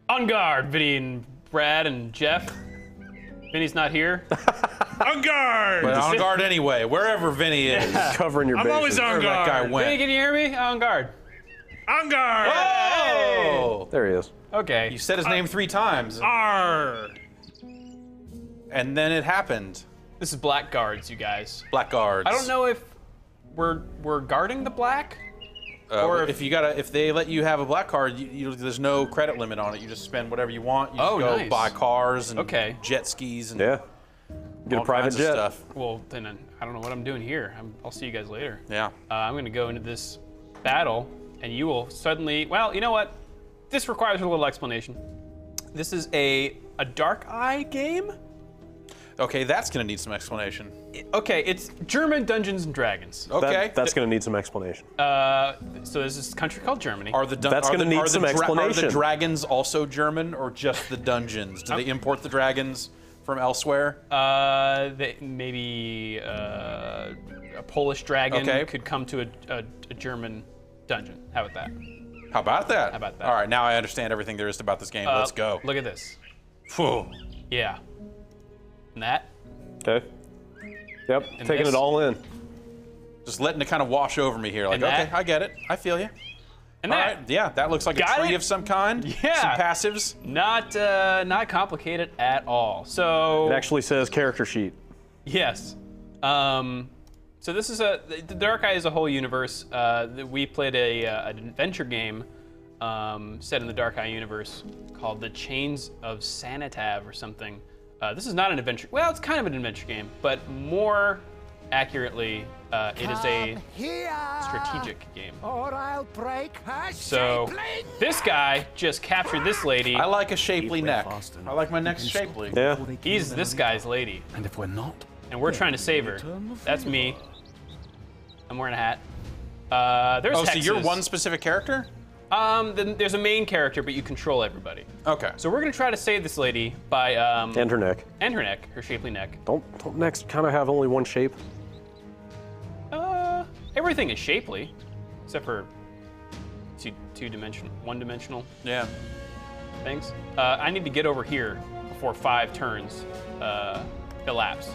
On guard, Vinny and Brad and Jeff. Vinny's not here. On guard! But on guard anyway, wherever Vinny is. Covering your I'm bases. always on Wherever that guard. guy went. Vinny, can you hear me? On guard. On guard! Oh! There he is. Okay. You said his name 3 times, Arr! and then it happened. This is Blackguards, you guys. Blackguards. I don't know if we're guarding the black. Or if they let you have a black card, there's no credit limit on it. You just spend whatever you want. You just go nice. buy cars and Okay. jet skis and Yeah. Get a all private kinds of jet. stuff. Well, then I don't know what I'm doing here. I'll see you guys later. Yeah. I'm gonna go into this battle, and you will suddenly. Well, you know what? This requires a little explanation. This is a Dark Eye game. Okay, that's gonna need some explanation. Okay, it's German Dungeons and Dragons. Okay. That's going to need some explanation. So there's this country called Germany. That's gonna need some Are explanation. the dragons also German or just the dungeons? Do they import the dragons from elsewhere? Maybe a Polish dragon Okay. could come to a German dungeon. How about that? How about that? How about that? All right, now I understand everything there is about this game. Let's go. Look at this. Phew. Yeah. And that. Okay. Yep. Taking this? it all in. Just letting it kind of wash over me here. Like, And that? okay, I get it. I feel you. And All that. right, yeah, that looks like Got a tree it? of some kind. Yeah. Some passives. Not complicated at all. So It actually says character sheet. yes. So this is the Dark Eye is a whole universe. We played an adventure game set in the Dark Eye universe called The Chains of Sanitav or something. This is not an adventure. Well, it's kind of an adventure game, but more accurately, it is a strategic game. Or I'll break her So shapely this guy just captured this lady. I like a shapely neck. I like my neck shapely. Yeah. He's this guy's lady, And if we're not, and we're trying to save her. That's me. I'm wearing a hat. There's Oh, so hexes. you're one specific character? Then there's a main character, but you control everybody. Okay. So we're gonna try to save this lady by And her neck. and her neck, her shapely neck. Don't necks kind of have only one shape? Everything is shapely, except for one-dimensional Yeah. things. I need to get over here before 5 turns elapse.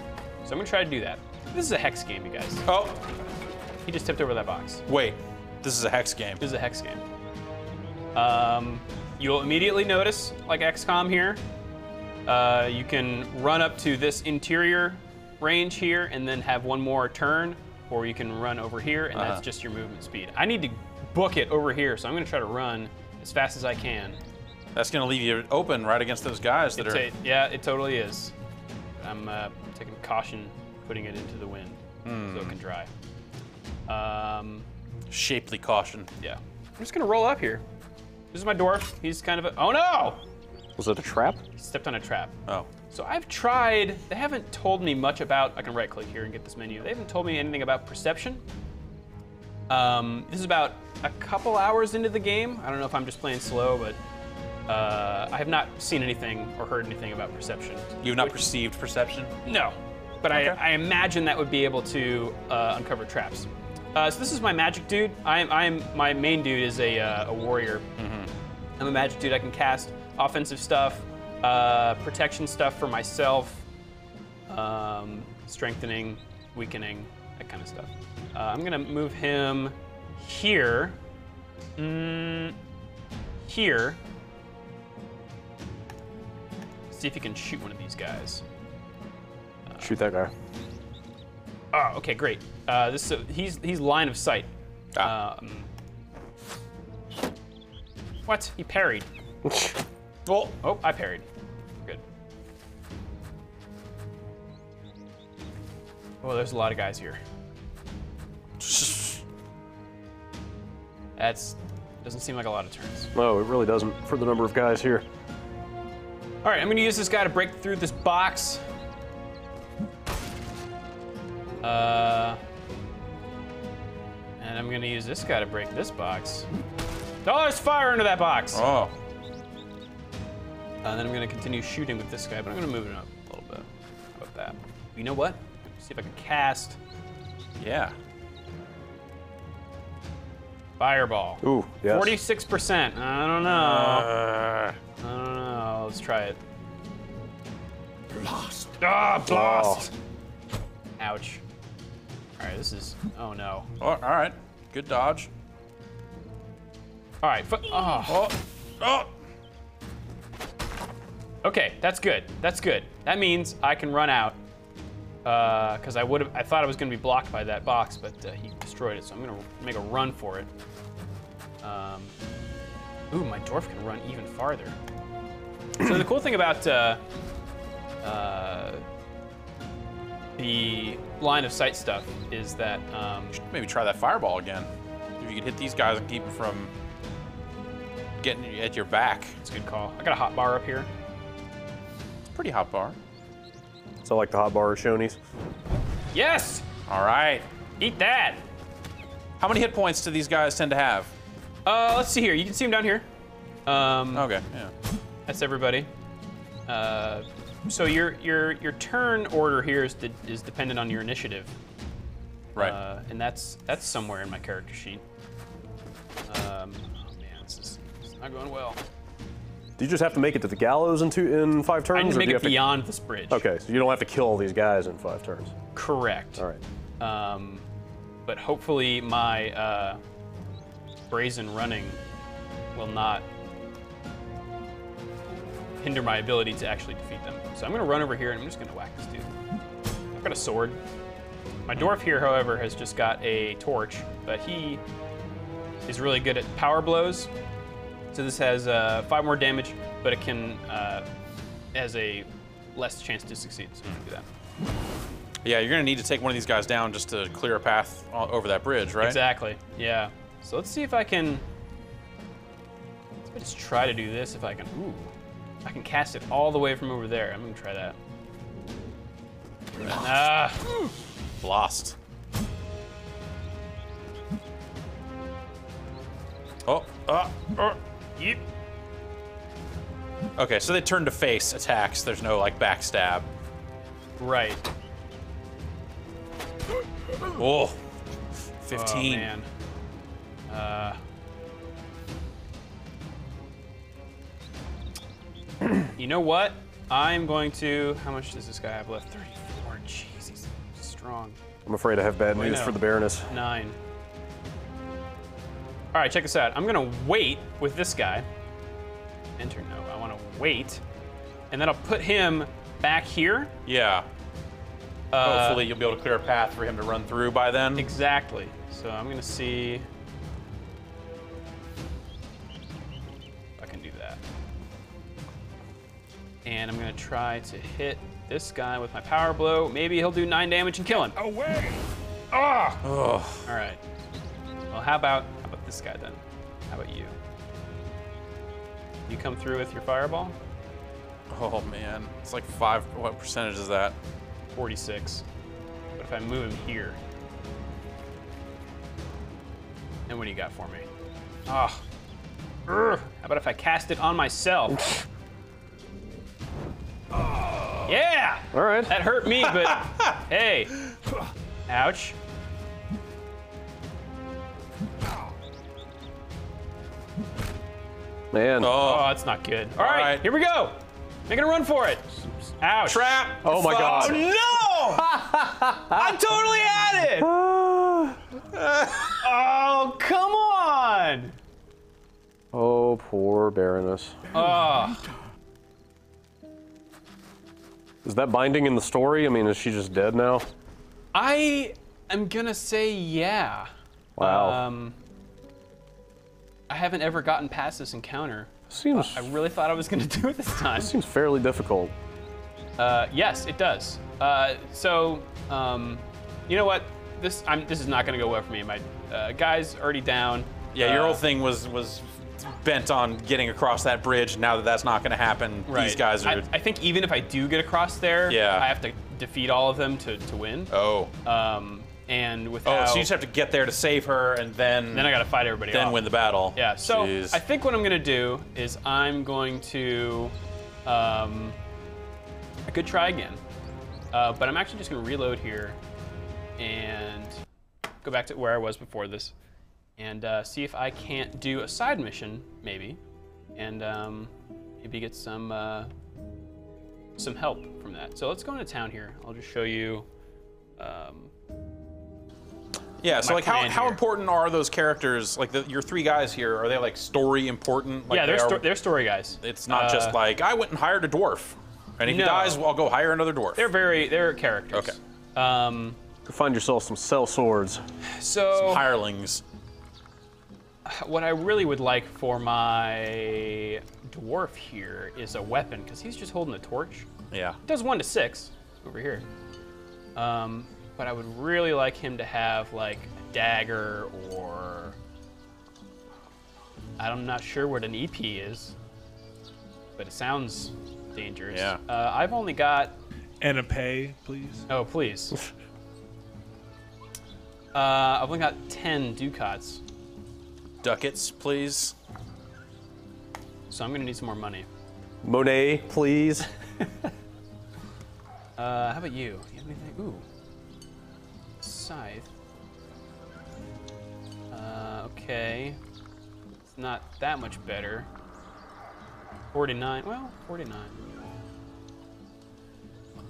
So I'm gonna try to do that. This is a hex game, you guys. Oh, He just tipped over that box. wait. This is a hex game. This is a hex game. You'll immediately notice, like XCOM here, you can run up to this interior range here and then have one more turn, or you can run over here and that's just your movement speed. I need to book it over here, so I'm gonna try to run as fast as I can. That's gonna leave you open right against those guys that are. Yeah, it totally is. I'm taking caution, putting it into the wind so it can dry. Shapely caution. Yeah. I'm just gonna roll up here. This is my dwarf. He's kind of a, oh no! Was it a trap? Stepped on a trap. Oh. So I've tried, they haven't told me much about, I can right click here and get this menu. They haven't told me anything about perception. This is about a couple hours into the game. I don't know if I'm just playing slow, but I have not seen anything or heard anything about perception. You've not perceived perception? No, but Okay. I imagine that would be able to uncover traps. So this is my magic dude. My main dude is a warrior. I'm a magic dude. I can cast offensive stuff, protection stuff for myself, strengthening, weakening, that kind of stuff. I'm gonna move him here. Here. See if he can shoot one of these guys. Shoot that guy. Oh, okay, great. He's line of sight. What? He parried. Well, Oh, I parried. Good. Oh, there's a lot of guys here. Doesn't seem like a lot of turns. No, it really doesn't for the number of guys here. All right, I'm gonna use this guy to break through this box. And I'm gonna use this guy to break this box. Oh, there's fire into that box. oh. And then I'm gonna continue shooting with this guy, but I'm gonna move it up a little bit. How about that? You know what? See if I can cast. Yeah. Fireball. Ooh, yes. 46%. I don't know. I don't know. Let's try it. Blast. Ah, blast. Oh. Ouch. All right, this is. Oh no. Oh, all right. Good dodge. All right. Oh. Oh. Okay, that's good. That's good. That means I can run out. Because I thought I was going to be blocked by that box, but he destroyed it. So I'm going to make a run for it. Ooh, my dwarf can run even farther. So the cool thing about the line of sight stuff is that Maybe try that fireball again. If you could hit these guys and keep them from getting at your back. it's a good call. I got a hot bar up here. It's a pretty hot bar. So like the hot bar at Shoney's. Yes! All right. Eat that! How many hit points do these guys tend to have? Let's see here. You can see him down here. Okay, yeah. That's everybody. So your turn order here is dependent on your initiative. Right. And that's somewhere in my character sheet. Oh man, this is not going well. Do you just have to make it to the gallows in 5 turns? I need to or make do you it have beyond this bridge. Okay, so you don't have to kill all these guys in 5 turns. Correct. All right. But hopefully my brazen running will not hinder my ability to actually defeat them. So I'm gonna run over here and I'm just gonna whack this dude. I've got a sword. My dwarf here, however, has just got a torch, but he is really good at power blows. So this has 5 more damage, but it can has a less chance to succeed. So I'm gonna do that. Yeah, you're gonna need to take one of these guys down just to clear a path over that bridge, right? Exactly. Yeah. So let's see if I can. Let's just try to do this. If I can. Ooh. I can cast it all the way from over there. I'm gonna try that. Ah. Lost. Oh. Yep. Okay, so they turn to face attacks. There's no like backstab. Right. Oh. Oh 15. man. You know what? I'm going to. How much does this guy have left? 34. Jeez, he's strong. I'm afraid I have bad news no. for the Baroness. 9. All right, check this out. I'm gonna wait with this guy. Enter no. I want to wait, and then I'll put him back here. Yeah. Hopefully you'll be able to clear a path for him to run through by then. Exactly. So I'm gonna see if I can do that. And I'm gonna try to hit this guy with my power blow. Maybe he'll do 9 damage and kill him. Away. Ah! Oh. All right. Well, how about this guy then? How about you? You come through with your fireball? Oh man, it's like 5. What percentage is that? 46. But if I move him here, and what do you got for me? Ah. How about if I cast it on myself? Yeah! All right. That hurt me, but hey. Ouch. Man. Oh, that's not good. All right, here we go. Making a run for it. Ouch. Trap! Oh my God. No! I totally had it! Oh, come on! Oh, poor Baroness. Oh. Is that binding in the story? I mean, is she just dead now? I am gonna say yeah. Wow. I haven't ever gotten past this encounter. Seems I really thought I was gonna do it this time. seems fairly difficult. Yes, it does. You know what? This is not gonna go well for me. My guy's already down. Yeah, your whole thing was bent on getting across that bridge. Now that that's not going to happen, Right. these guys are. I think even if I do get across there, Yeah. I have to defeat all of them to win. Oh. And without. Oh, so you just have to get there to save her, and then Then I gotta fight everybody then off. win the battle. Yeah. So Jeez. I think what I'm gonna do is I'm going to. I could try again, but I'm actually just gonna reload here and go back to where I was before this, and see if I can't do a side mission, maybe, and maybe get some help from that. So let's go into town here. I'll just show you. Yeah, so my like plan how here. important are those characters? Like your 3 guys here, are they like story important? Like Yeah, they they're story guys. It's not just like I went and hired a dwarf, and if he No. dies, well, I'll go hire another dwarf. They're characters. Okay. Go Find yourself some cell swords. So Hirelings. what I really would like for my dwarf here is a weapon, because he's just holding a torch. Yeah. It does 1 to 6 over here. But I would really like him to have like a dagger, or I'm not sure what an EP is, but it sounds dangerous. Yeah. I've only got. And a pay, please. Oh, please. I've only got 10 ducats, Ducats, please. so I'm gonna need some more money. Monet, please. How about you? Do you have anything? Ooh. Scythe. Okay. It's not that much better. 49. Well, 49.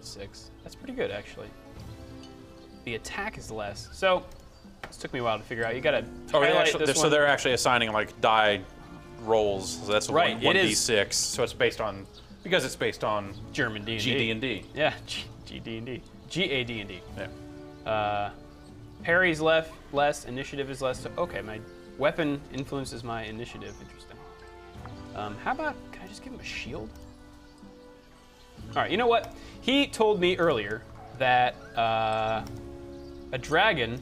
6. That's pretty good, actually. The attack is less. So, this took me a while to figure out. You gotta highlight this so one. they're actually assigning like die rolls. So that's Right, it is- 1d6. So it's based on it's based on German D&D. GD&D. Yeah, GD&D. GAD&D. Yeah. Parry's less, initiative is less. So, okay, my weapon influences my initiative. Interesting. How about, can I just give him a shield? All right, you know what? He told me earlier that a dragon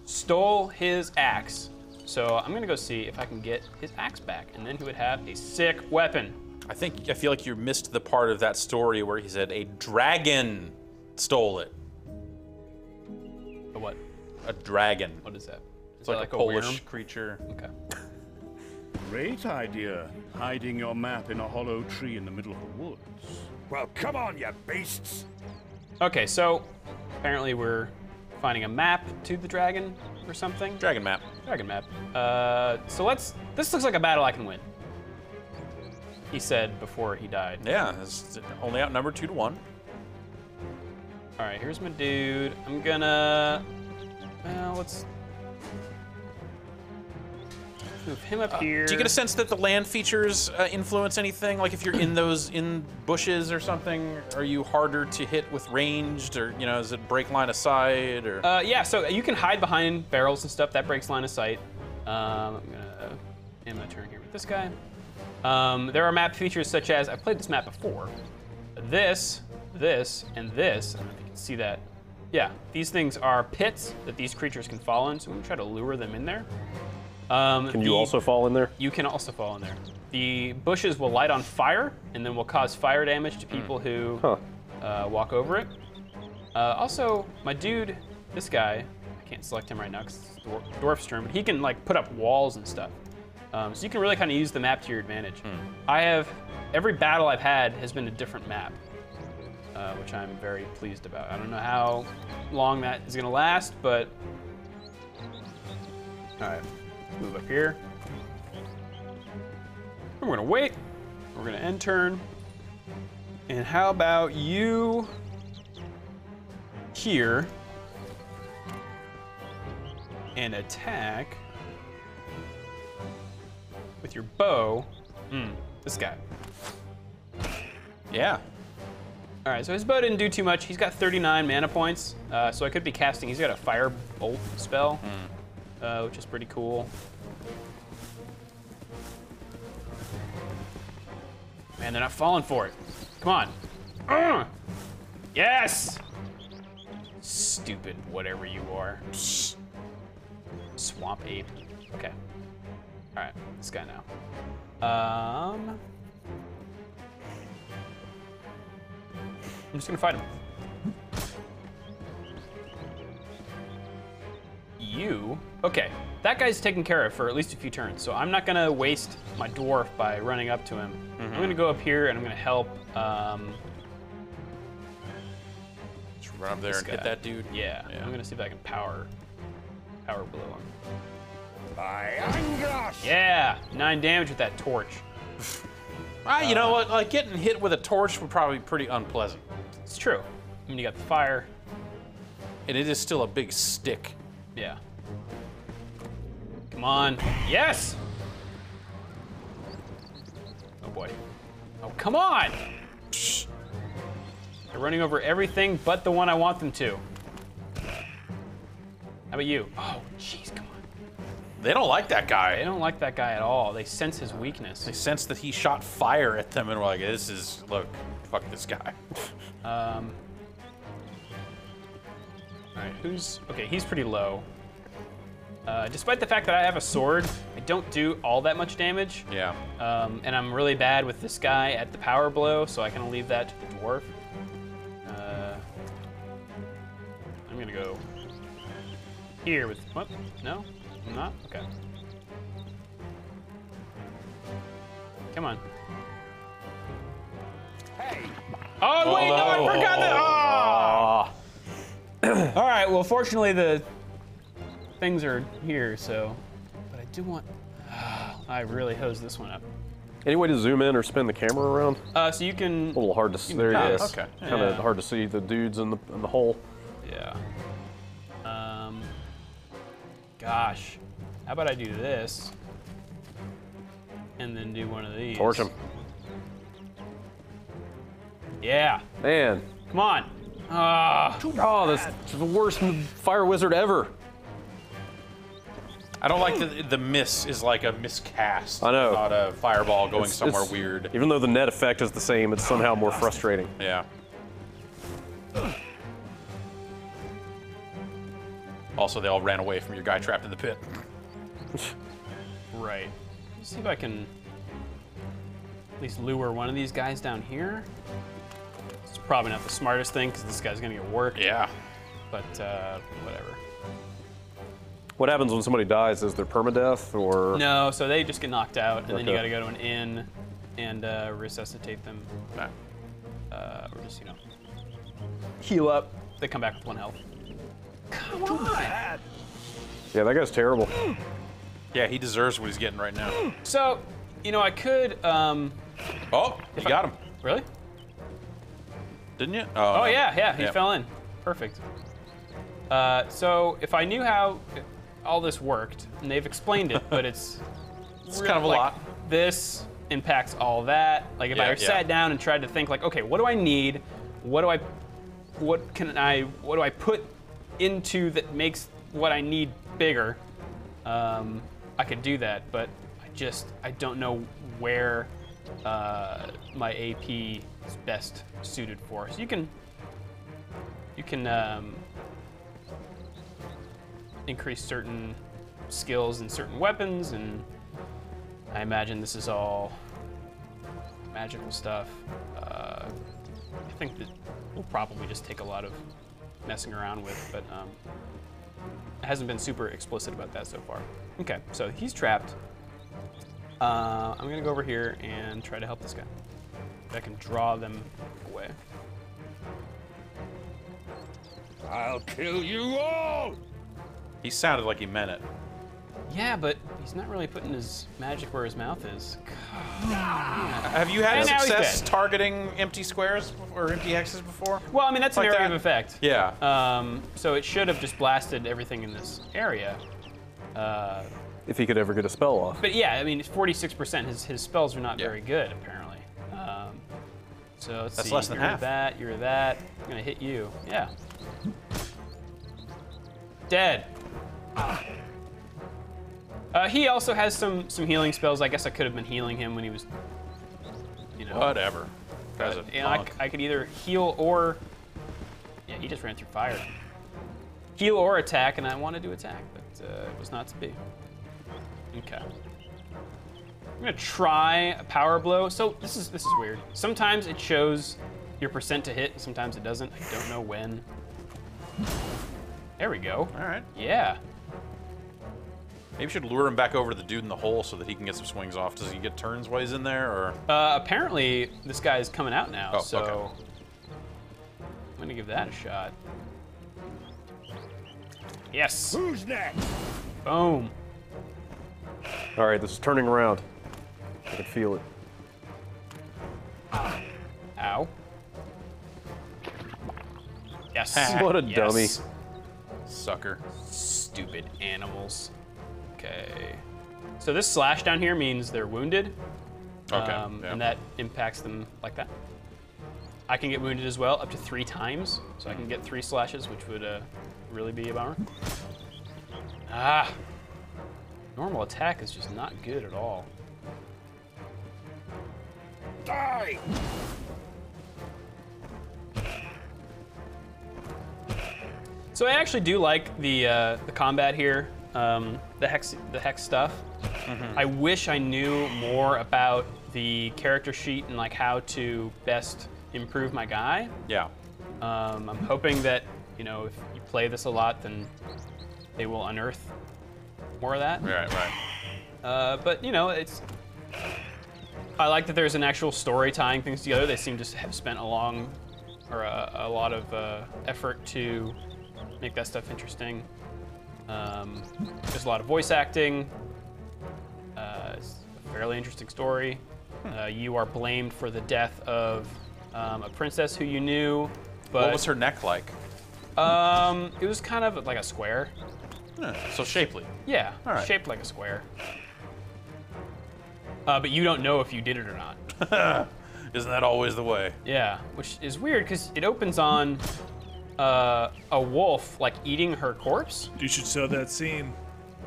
stole his axe. So I'm gonna go see if I can get his axe back, and then he would have a sick weapon. I feel like you missed the part of that story where he said a dragon stole it. A what? A dragon. What is that? It's Is that like a Polish worm? creature. Okay. Great idea. Hiding your map in a hollow tree in the middle of the woods. Well, come on, you beasts. Okay, so apparently we're finding a map to the dragon or something. Dragon map. Dragon map. So this looks like a battle I can win. He said before he died. Yeah, it's only outnumbered 2 to 1. All right, here's my dude. I'm gonna, well, let's move him up here. Do you get a sense that the land features influence anything? Like if you're in bushes or something, are you harder to hit with ranged, or does it break line of sight, or? Yeah, so you can hide behind barrels and stuff. That breaks line of sight. I'm gonna end my turn here with this guy. There are map features such as, I've played this map before. This, and this. I don't know if you can see that. Yeah, these things are pits that these creatures can fall in, so I'm gonna try to lure them in there. Can you also fall in there? You can also fall in there. The bushes will light on fire, and then will cause fire damage to people who walk over it. Also, my dude, this guy, I can't select him right now because it's dwarf's turn, but he can like put up walls and stuff. So you can really kind of use the map to your advantage. Every battle I've had has been a different map, which I'm very pleased about. I don't know how long that is gonna last, but all right. Move up here. We're gonna wait. We're gonna end turn. And how about you here and attack with your bow this guy. Yeah. All right, so his bow didn't do too much. He's got 39 mana points, so I could be casting. He's got a fire bolt spell, which is pretty cool. Man, they're not falling for it. Come on. Yes! Stupid whatever you are. Swamp ape. Okay. All right, this guy now. I'm just gonna fight him. Okay, that guy's taken care of for at least a few turns, so I'm not gonna waste my dwarf by running up to him. I'm gonna go up here and I'm gonna help. Just run up there and hit guy. that dude. Yeah, I'm gonna see if I can power blow him. By Angrash! Yeah, 9 damage with that torch. You know what? Like getting hit with a torch would probably be pretty unpleasant. It's true. I mean, you got the fire. And it is still a big stick. Yeah. Come on. Yes! Oh boy. Oh, come on! They're running over everything but the one I want them to. How about you? Oh, jeez, come on. They don't like that guy. They don't like that guy at all. They sense his weakness. They sense that he shot fire at them and were like, this is, look, fuck this guy. All right, okay, he's pretty low. Despite the fact that I have a sword, I don't do all that much damage. Yeah. And I'm really bad with this guy at the power blow, so I can leave that to the dwarf. I'm gonna go here with, what? No? I'm not? Okay. Come on. Hey! Oh, wait, no, I forgot that. Oh! All right, well, fortunately, the things are here, so. But I do want. I really hosed this one up. Any way to zoom in or spin the camera around? So you can. A little hard to see. There can it is. pass. Okay. Kind of Yeah. hard to see the dudes in the hole. Yeah. Gosh. How about I do this? And then do one of these. Torch him. Yeah. Man. Come on. Oh, that's the worst fire wizard ever. I don't like the miss is like a miscast. I know. Not a fireball going somewhere It's- weird. Even though the net effect is the same, it's somehow more frustrating. Yeah. Also, they all ran away from your guy trapped in the pit. Right. Let's see if I can at least lure one of these guys down here. It's probably not the smartest thing because this guy's gonna get worked. Yeah. But whatever. What happens when somebody dies? Is there permadeath or? No, so they just get knocked out, and then you Okay. gotta go to an inn and resuscitate them, Okay. or just heal up. They come back with 1 health. Come on! Yeah, that guy's terrible. Yeah, he deserves what he's getting right now. So, I could. Oh, you got him, Really? didn't you? Oh no. yeah, he Yep. fell in. Perfect. So if I knew how all this worked, and they've explained it, but it's kind of a lot. This impacts all that. Like if I Yeah, sat down and tried to think, like, okay, what do I need? What do I put into that makes what I need bigger? I could do that, but I don't know where my AP is best suited for. So you can increase certain skills and certain weapons, and I imagine this is all magical stuff. I think that will probably just take a lot of messing around with, but it hasn't been super explicit about that so far. Okay, so he's trapped. I'm gonna go over here and try to help this guy. If I can draw them away. I'll kill you all! He sounded like he meant it. Yeah, but he's not really putting his magic where his mouth is. Have you had And now he's success dead. targeting empty squares or empty hexes before? Well, I mean, that's an Like area that? of effect. Yeah. So it should have just blasted everything in this area. If he could ever get a spell off. But yeah, I mean, it's 46%. His spells are not Yeah. very good, apparently. So let's That's see. less than you're half. That, you're that. I'm gonna hit you. Yeah. Dead. He also has some healing spells. I guess I could have been healing him when he was, Whatever. Guy's a And punk. I could either heal or, yeah, he just ran through fire. Heal or attack, and I wanted to attack, but it was not to be. Okay. I'm gonna try a power blow. So this is weird. Sometimes it shows your percent to hit, and sometimes it doesn't. I don't know when. There we go. All right. Yeah. Maybe we should lure him back over to the dude in the hole so that he can get some swings off. Does he get turns while he's in there, or? Apparently this guy's coming out now, Oh, so okay. I'm gonna give that a shot. Yes. Who's next? Boom. All right, this is turning around. I can feel it. Ow. Yes. What a Yes. dummy. Sucker. Stupid animals. Okay. So this slash down here means they're wounded. Okay. Yeah. And that impacts them like that. I can get wounded as well, up to 3 times. So I can get 3 slashes, which would really be a bummer. Ah. Normal attack is just not good at all. Die! So I actually do like the combat here, the hex stuff. I wish I knew more about the character sheet and like how to best improve my guy. Yeah. I'm hoping that if you play this a lot, then they will unearth more of that. Right. But it's. I like that there's an actual story tying things together. They seem to have spent a lot of effort to make that stuff interesting. There's a lot of voice acting. It's a fairly interesting story. You are blamed for the death of a princess who you knew, but What was her neck like? it was kind of like a square. So shapely. Yeah, All right. shaped like a square. But you don't know if you did it or not. Isn't that always the way? Yeah, which is weird because it opens on a wolf like eating her corpse. You should show that scene.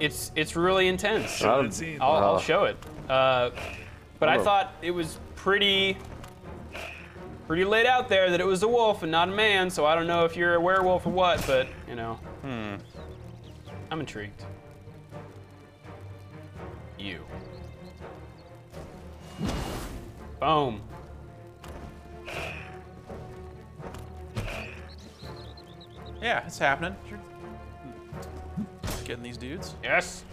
It's really intense. Show that scene. I'll show it. But I thought it was pretty laid out there that it was a wolf and not a man. So I don't know if you're a werewolf or what, but I'm intrigued. You. Boom. Yeah, it's happening. You're getting these dudes Yes.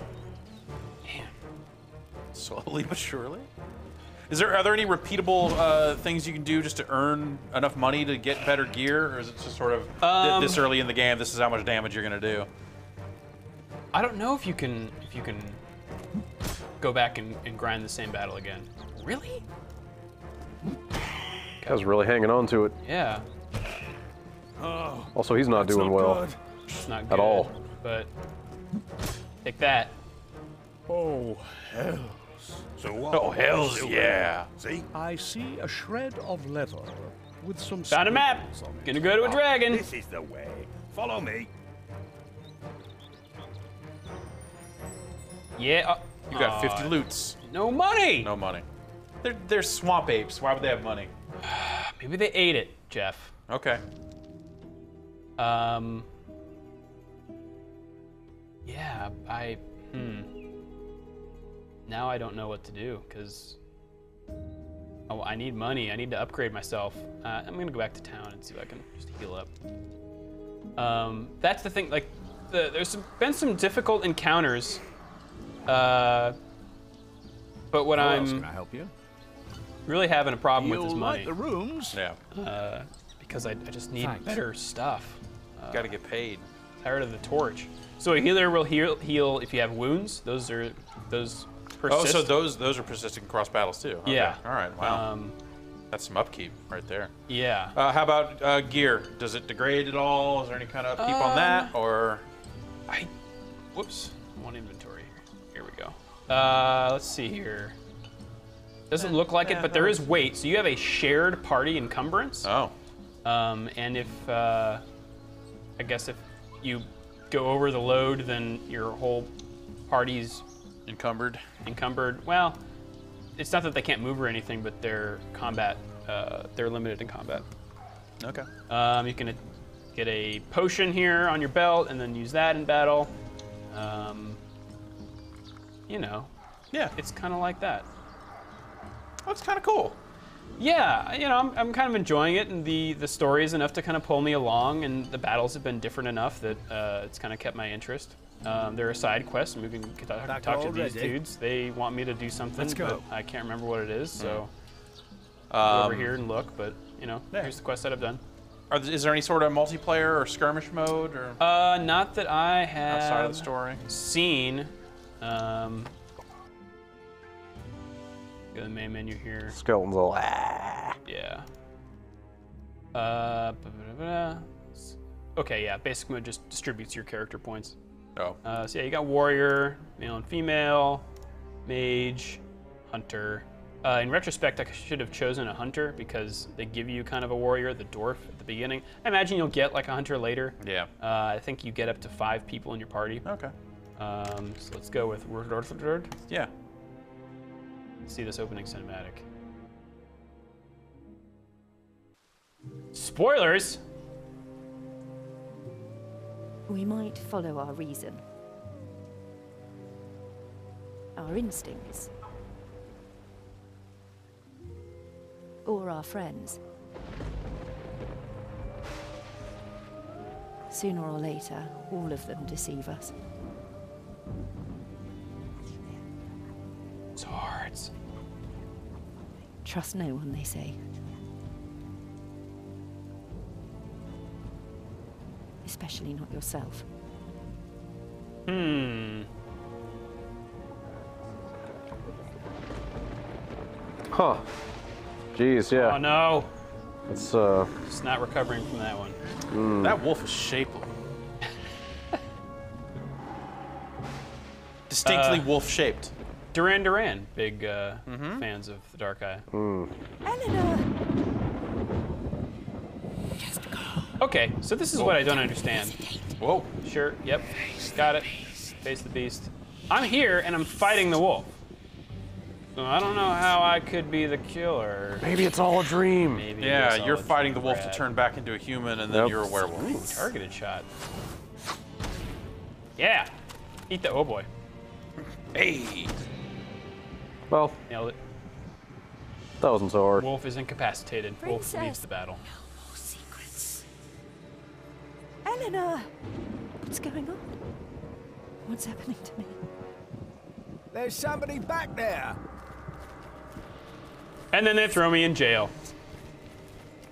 Man. slowly but surely. Are there any repeatable things you can do just to earn enough money to get better gear, or is it just sort of this early in the game? This is how much damage you're gonna do. I don't know if you can go back and grind the same battle again. Really? Guy's really hanging on to it. Yeah. Oh, Also, he's not that's doing not well. good. It's not good. At all. But take that. Oh, hells. So what? Oh, hells yeah. See? I see a shred of leather with some Found a map. scribbles on it. Gonna go to a dragon. This is the way. Follow me. Yeah. You got 50 loots. No money. No money. They're swamp apes. Why would they have money? Maybe they ate it, Jeff. Okay. Yeah, Now I don't know what to do, because I need money. I need to upgrade myself. I'm gonna go back to town and see if I can just heal up. That's the thing, like, there's been some difficult encounters, but what How else can I'm I help you? really having a problem with is You'll money, like the rooms. Yeah. because I just need Thanks. better stuff. Got to get paid. Tired of the torch. So a healer will heal if you have wounds. Those persist. Oh, so those are persisting cross battles too. Okay. Yeah. All right. Wow. That's some upkeep right there. Yeah. How about gear? Does it degrade at all? Is there any kind of upkeep on that, or? Whoops. I'm on inventory. Here we go. Let's see here. Doesn't look like it, but there is weight. So you have a shared party encumbrance. Oh. And if I guess if you go over the load, then your whole party's Encumbered. encumbered. Well, it's not that they can't move or anything, but they're limited in combat. Okay. You can get a potion here on your belt and then use that in battle. Yeah. It's kind of like that. That's kind of cool. Yeah, I'm kind of enjoying it, and the story is enough to kind of pull me along, and the battles have been different enough that it's kind of kept my interest. There are side quests, and we can talk to these dudes. They want me to do something, Let's go. but I can't remember what it is, so go over here and look, but, here's the quest that I've done. Is there any sort of multiplayer or skirmish mode, or Not that I have outside of the story? seen. Go to the main menu here. Skeletons all. Ah. Yeah. Okay, yeah. Basic mode just distributes your character points. Oh. So yeah, you got warrior, male and female, mage, hunter. In retrospect, I should have chosen a hunter because they give you kind of a warrior, the dwarf, at the beginning. I imagine you'll get like a hunter later. Yeah. I think you get up to 5 people in your party. Okay. So let's go with Yeah. see this opening cinematic. Spoilers! We might follow our reason. Our instincts. Or our friends. Sooner or later, all of them deceive us. Swords. Trust no one, they say. Especially not yourself. Huh. Jeez, yeah. Oh no! It's Just not recovering from that one. That wolf is shapely. Distinctly wolf-shaped. Duran, big fans of the Dark Eye. Eleanor! Okay, so this is what I don't understand. Whoa. Sure, yep, got it. Face the beast. I'm here and I'm fighting the wolf. So I don't know how I could be the killer. maybe it's all a dream. Maybe Yeah, it's you're all a fighting the wolf to trap. turn back into a human, and then Yep. you're a werewolf. Ooh, targeted shot. Yeah, eat the oh boy. Hey. Well, Nailed it. that wasn't so hard. Wolf is incapacitated. Wolf Princess. leaves the battle. Secrets. Eleanor! What's going on? What's happening to me? There's somebody back there. And then they throw me in jail.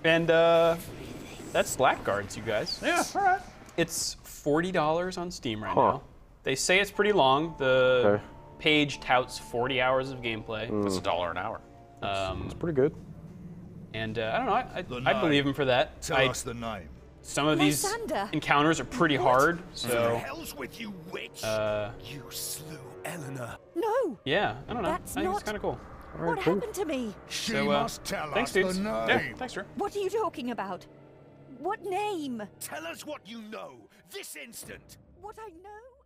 And that's Blackguards, you guys. Yeah, all right. It's $40 on Steam right Huh. now. They say it's pretty long. The Okay. page touts 40 hours of gameplay. That's $1 an hour. It's pretty good. And I don't know, The I name. believe him for that. Tell us the name. Some of these Lysander. encounters are pretty hard, The so hell's with you, witch? You slew Eleanor. No! yeah, I don't know. That's I think not- it's kind of cool. What happened to me? She So, must tell thanks, us the dudes. name. Yeah, thanks, Drew. What are you talking about? What name? Tell us what you know, this instant. What I know?